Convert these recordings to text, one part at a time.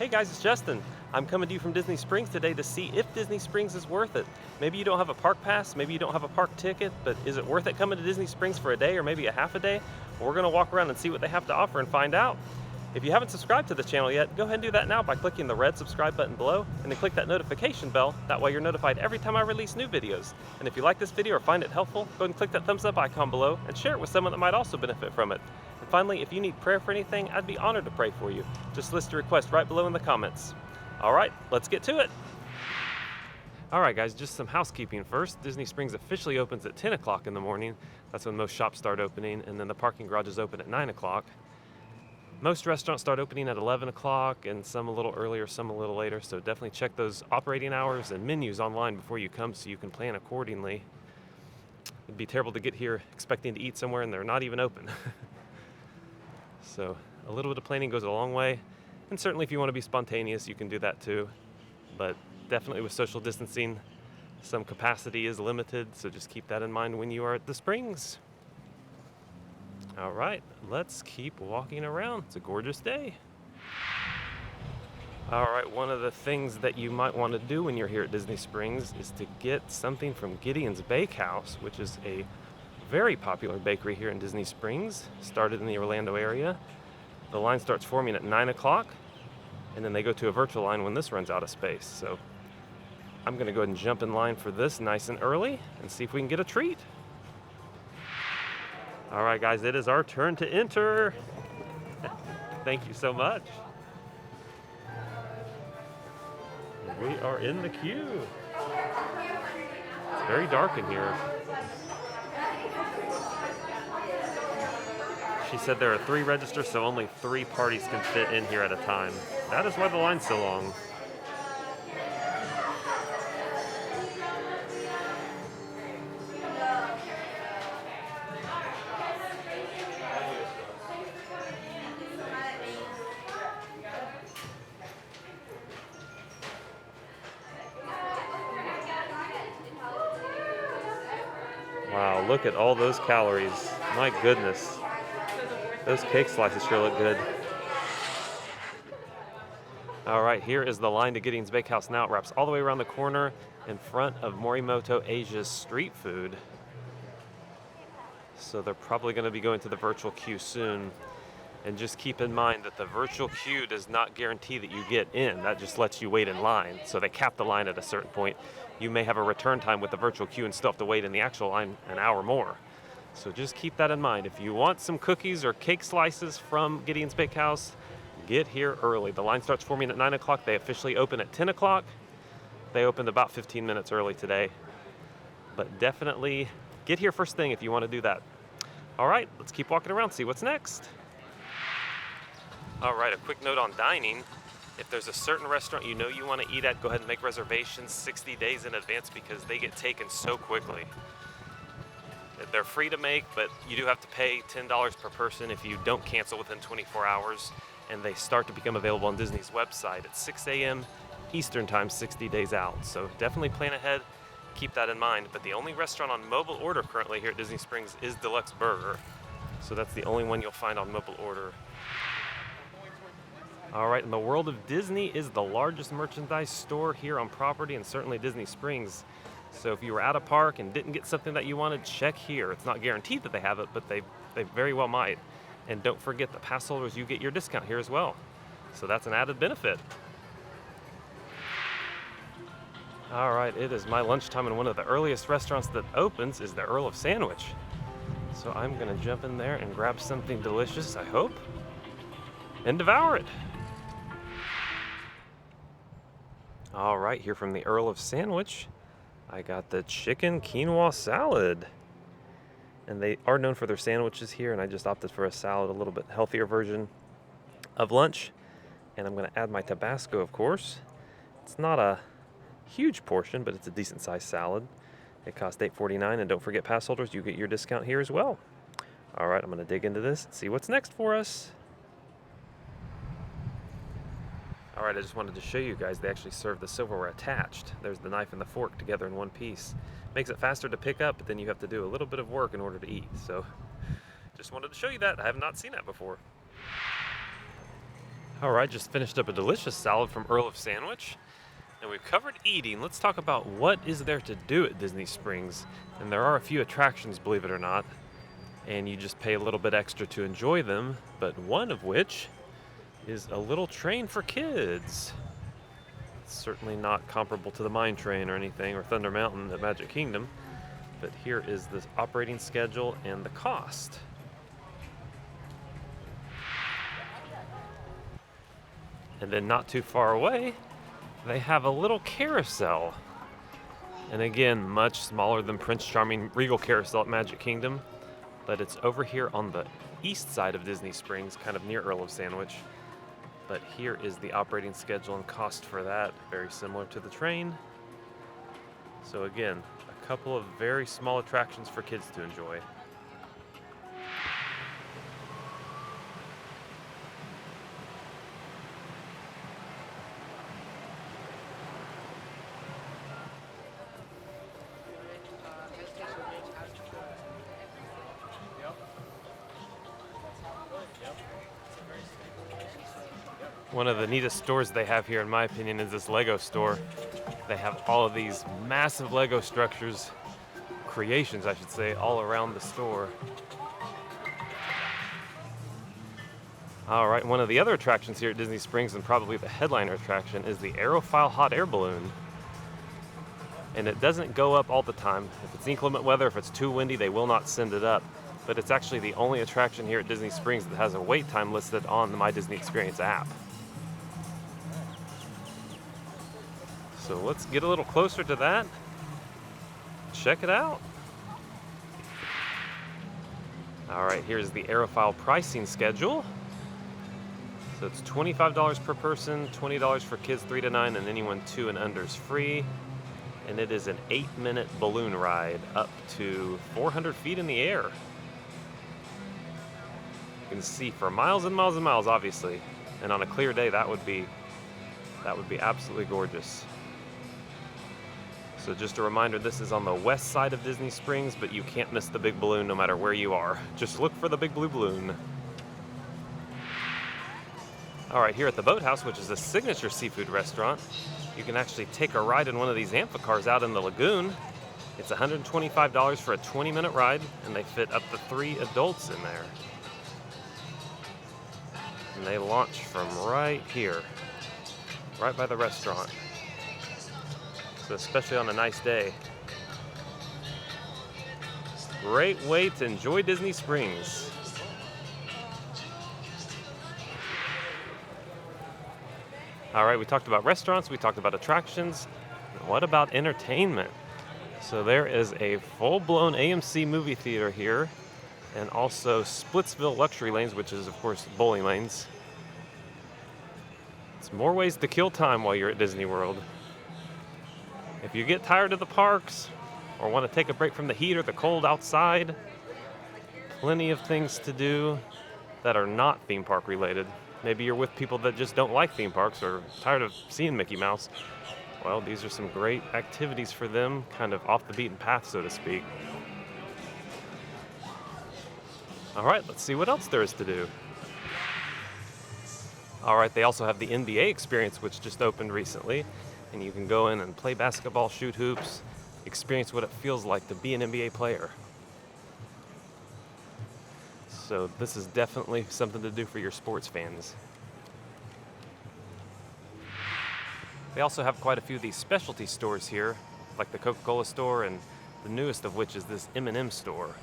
Hey guys, it's Justin. I'm coming to you from Disney Springs today to see if Disney Springs is worth it. Maybe you don't have a park pass, maybe you don't have a park ticket, but is it worth it coming to Disney Springs for a day or maybe a half a day? Well, we're gonna walk around and see what they have to offer and find out. If you haven't subscribed to the channel yet, go ahead and do that now by clicking the red subscribe button below and then click that notification bell. That way you're notified every time I release new videos. And if you like this video or find it helpful, go ahead and click that thumbs up icon below and share it with someone that might also benefit from it. And finally, if you need prayer for anything, I'd be honored to pray for you. Just list your request right below in the comments. All right, let's get to it. All right, guys, just some housekeeping first. Disney Springs officially opens at 10 o'clock in the morning. That's when most shops start opening, and then the parking garages open at 9 o'clock. Most restaurants start opening at 11 o'clock, and some a little earlier, some a little later, so definitely check those operating hours and menus online before you come so you can plan accordingly. It'd be terrible to get here expecting to eat somewhere and they're not even open. So a little bit of planning goes a long way. And certainly if you want to be spontaneous, you can do that too. But definitely with social distancing, some capacity is limited, so just keep that in mind when you are at the Springs. All right, let's keep walking around. It's a gorgeous day. All right, one of the things that you might want to do when you're here at Disney Springs is to get something from Gideon's Bakehouse, which is a very popular bakery here in Disney Springs, started in the Orlando area. The line starts forming at 9 o'clock, and then they go to a virtual line when this runs out of space. So I'm gonna go ahead and jump in line for this nice and early and see if we can get a treat. All right, guys, it is our turn to enter. Thank you so much. We are in the queue. It's very dark in here. She said there are 3 registers, so only 3 parties can fit in here at a time. That is why the line's so long. Wow, look at all those calories. My goodness. Those cake slices sure look good. All right, here is the line to Gideon's Bakehouse now. It wraps all the way around the corner in front of Morimoto Asia's street food. So they're probably going to be going to the virtual queue soon. And just keep in mind that the virtual queue does not guarantee that you get in. That just lets you wait in line. So they cap the line at a certain point. You may have a return time with the virtual queue and still have to wait in the actual line an hour more. So just keep that in mind. If you want some cookies or cake slices from Gideon's Bakehouse, get here early. The line starts forming at 9 o'clock. They officially open at 10 o'clock. They opened about 15 minutes early today. But definitely get here first thing if you want to do that. All right, let's keep walking around, see what's next. All right, a quick note on dining. If there's a certain restaurant you know you want to eat at, go ahead and make reservations 60 days in advance because they get taken so quickly. They're free to make, but you do have to pay $10 per person if you don't cancel within 24 hours, and they start to become available on Disney's website at 6 a.m. Eastern Time, 60 days out. So definitely plan ahead, keep that in mind. But the only restaurant on mobile order currently here at Disney Springs is Deluxe Burger. So that's the only one you'll find on mobile order. All right, and the World of Disney is the largest merchandise store here on property and certainly Disney Springs. So if you were at a park and didn't get something that you wanted, check here. It's not guaranteed that they have it, but they very well might. And don't forget the pass holders, you get your discount here as well. So that's an added benefit. All right, it is my lunchtime, and one of the earliest restaurants that opens is the Earl of Sandwich. So I'm gonna jump in there and grab something delicious, I hope, and devour it. All right, here from the Earl of Sandwich, I got the chicken quinoa salad. And they are known for their sandwiches here, and I just opted for a salad, a little bit healthier version of lunch. And I'm gonna add my Tabasco, of course. It's not a huge portion, but it's a decent sized salad. It costs $8.49, and don't forget pass holders, you get your discount here as well. All right, I'm gonna dig into this and see what's next for us. All right, I just wanted to show you guys, they actually serve the silverware attached. There's the knife and the fork together in one piece. Makes it faster to pick up, but then you have to do a little bit of work in order to eat. So just wanted to show you that. I have not seen that before. All right, just finished up a delicious salad from Earl of Sandwich. And we've covered eating. Let's talk about what is there to do at Disney Springs. And there are a few attractions, believe it or not. And you just pay a little bit extra to enjoy them. But one of which is a little train for kids. It's certainly not comparable to the Mine Train or anything, or Thunder Mountain at Magic Kingdom. But here is the operating schedule and the cost. And then not too far away, they have a little carousel. And again, much smaller than Prince Charming Regal Carousel at Magic Kingdom. But it's over here on the east side of Disney Springs, kind of near Earl of Sandwich. But here is the operating schedule and cost for that, very similar to the train. So again, a couple of very small attractions for kids to enjoy. One of the neatest stores they have here, in my opinion, is this Lego store. They have all of these massive Lego structures, creations, I should say, all around the store. All right, one of the other attractions here at Disney Springs, and probably the headliner attraction, is the Aerofile hot air balloon. And it doesn't go up all the time. If it's inclement weather, if it's too windy, they will not send it up. But it's actually the only attraction here at Disney Springs that has a wait time listed on the My Disney Experience app. So let's get a little closer to that. Check it out. All right, here's the Aerofile pricing schedule. So it's $25 per person, $20 for kids 3 to 9, and anyone 2 and under is free. And it is an 8-minute balloon ride up to 400 feet in the air. You can see for miles and miles and miles, obviously. And on a clear day, that would be absolutely gorgeous. So just a reminder, this is on the west side of Disney Springs, but you can't miss the big balloon no matter where you are. Just look for the big blue balloon. All right, here at the Boathouse, which is a signature seafood restaurant, you can actually take a ride in one of these amphicars out in the lagoon. It's $125 for a 20-minute ride, and they fit up to 3 adults in there. And they launch from right here, right by the restaurant. So especially on a nice day. Great way to enjoy Disney Springs. All right, we talked about restaurants, we talked about attractions. What about entertainment? So there is a full-blown AMC movie theater here, and also Splitsville Luxury Lanes, which is, of course, bowling lanes. It's more ways to kill time while you're at Disney World. If you get tired of the parks or want to take a break from the heat or the cold outside, plenty of things to do that are not theme park related. Maybe you're with people that just don't like theme parks or tired of seeing Mickey Mouse. Well, these are some great activities for them, kind of off the beaten path, so to speak. All right, let's see what else there is to do. All right, they also have the NBA experience, which just opened recently. And you can go in and play basketball, shoot hoops, experience what it feels like to be an NBA player. So this is definitely something to do for your sports fans. They also have quite a few of these specialty stores here, like the Coca-Cola store, and the newest of which is this M&M store.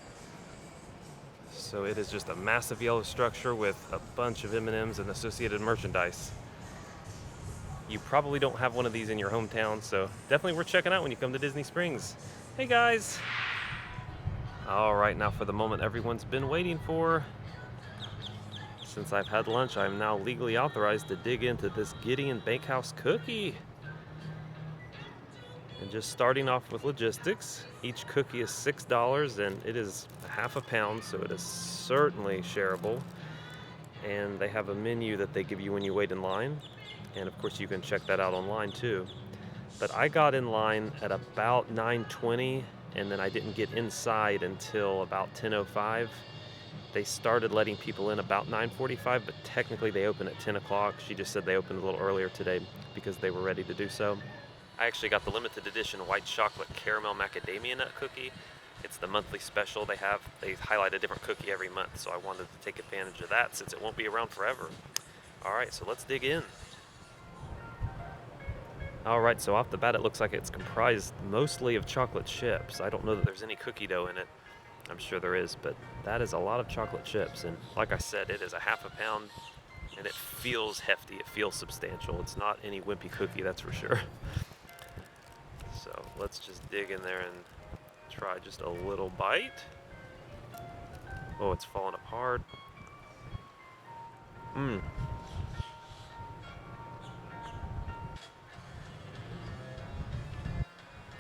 So it is just a massive yellow structure with a bunch of M&Ms and associated merchandise. You probably don't have one of these in your hometown, so definitely worth checking out when you come to Disney Springs. Hey guys! All right, now for the moment everyone's been waiting for. Since I've had lunch, I'm now legally authorized to dig into this Gideon Bakehouse cookie. And just starting off with logistics, each cookie is $6 and it is half a pound, so it is certainly shareable. And they have a menu that they give you when you wait in line. And of course you can check that out online too. But I got in line at about 9:20, and then I didn't get inside until about 10:05. They started letting people in about 9:45, but technically they open at 10 o'clock. She just said they opened a little earlier today because they were ready to do so. I actually got the limited edition white chocolate caramel macadamia nut cookie. It's the monthly special they have. They highlight a different cookie every month, so I wanted to take advantage of that since it won't be around forever. All right, so let's dig in. All right, so off the bat, it looks like it's comprised mostly of chocolate chips. I don't know that there's any cookie dough in it. I'm sure there is, but that is a lot of chocolate chips. And like I said, it is a half a pound, and it feels hefty. It feels substantial. It's not any wimpy cookie, that's for sure. So let's just dig in there and try just a little bite. Oh, it's falling apart.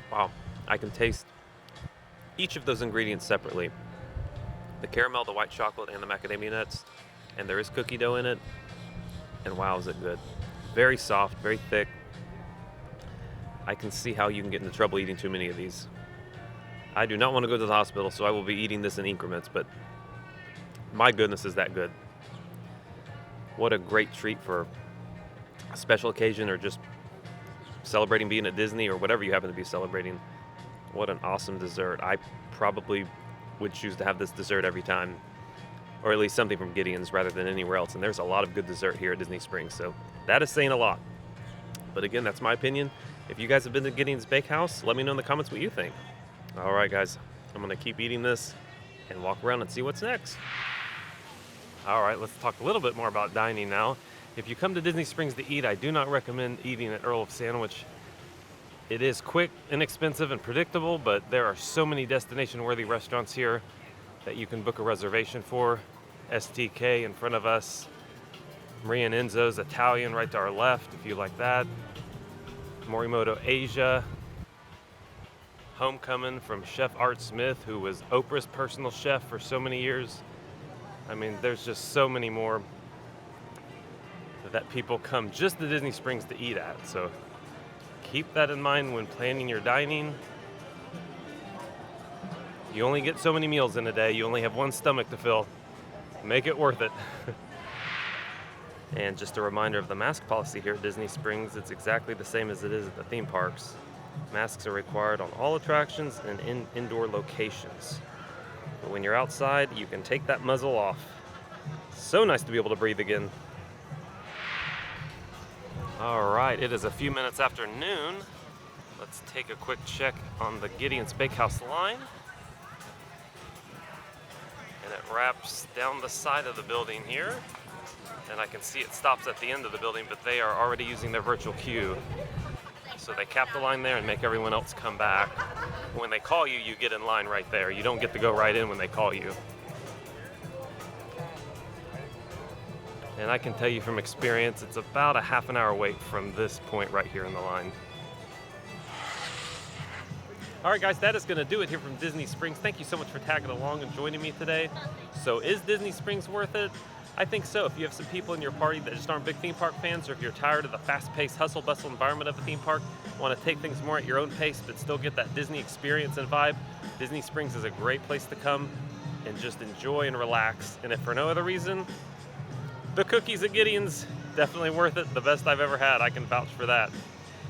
Wow, I can taste each of those ingredients separately. The caramel, the white chocolate, and the macadamia nuts. And there is cookie dough in it. And wow, is it good. Very soft, very thick. I can see how you can get into trouble eating too many of these. I do not want to go to the hospital, so I will be eating this in increments, but my goodness, is that good. What a great treat for a special occasion or just celebrating being at Disney or whatever you happen to be celebrating. What an awesome dessert. I probably would choose to have this dessert every time, or at least something from Gideon's rather than anywhere else. And there's a lot of good dessert here at Disney Springs, so that is saying a lot. But again, that's my opinion. If you guys have been to Gideon's Bakehouse, let me know in the comments what you think. All right, guys, I'm gonna keep eating this and walk around and see what's next. All right, let's talk a little bit more about dining now. If you come to Disney Springs to eat, I do not recommend eating at Earl of Sandwich. It is quick, inexpensive, and predictable, but there are so many destination-worthy restaurants here that you can book a reservation for. STK in front of us, Maria and Enzo's Italian right to our left, if you like that. Morimoto Asia. Homecoming from Chef Art Smith, who was Oprah's personal chef for so many years. I mean, there's just so many more that people come just to Disney Springs to eat at. So keep that in mind when planning your dining. You only get so many meals in a day. You only have one stomach to fill. Make it worth it. And just a reminder of the mask policy here at Disney Springs. It's exactly the same as it is at the theme parks. Masks are required on all attractions and in indoor locations. But when you're outside, you can take that muzzle off. So nice to be able to breathe again. All right, it is a few minutes after noon. Let's take a quick check on the Gideon's Bakehouse line. And it wraps down the side of the building here. And I can see it stops at the end of the building, but they are already using their virtual queue. So they cap the line there and make everyone else come back. When they call you, you get in line right there. You don't get to go right in when they call you. And I can tell you from experience, it's about a half an hour wait from this point right here in the line. All right, guys, that is going to do it here from Disney Springs. Thank you so much for tagging along and joining me today. So is Disney Springs worth it? I think so. If you have some people in your party that just aren't big theme park fans, or if you're tired of the fast-paced hustle bustle environment of a theme park, want to take things more at your own pace but still get that Disney experience and vibe, Disney Springs is a great place to come and just enjoy and relax. And if for no other reason, the cookies at Gideon's, definitely worth it. The best I've ever had. I can vouch for that.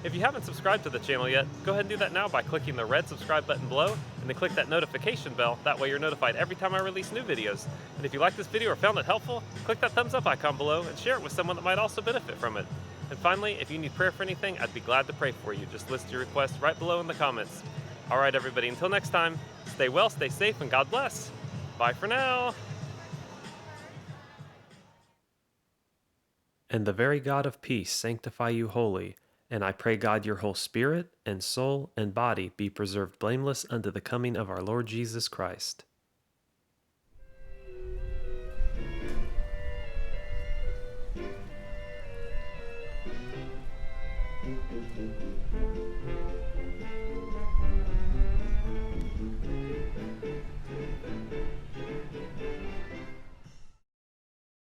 If you haven't subscribed to the channel yet, go ahead and do that now by clicking the red subscribe button below and then click that notification bell. That way you're notified every time I release new videos. And if you like this video or found it helpful, click that thumbs up icon below and share it with someone that might also benefit from it. And finally, if you need prayer for anything, I'd be glad to pray for you. Just list your requests right below in the comments. All right, everybody, until next time, stay well, stay safe, and God bless. Bye for now. And the very God of peace sanctify you wholly. And I pray God your whole spirit and soul and body be preserved blameless unto the coming of our Lord Jesus Christ.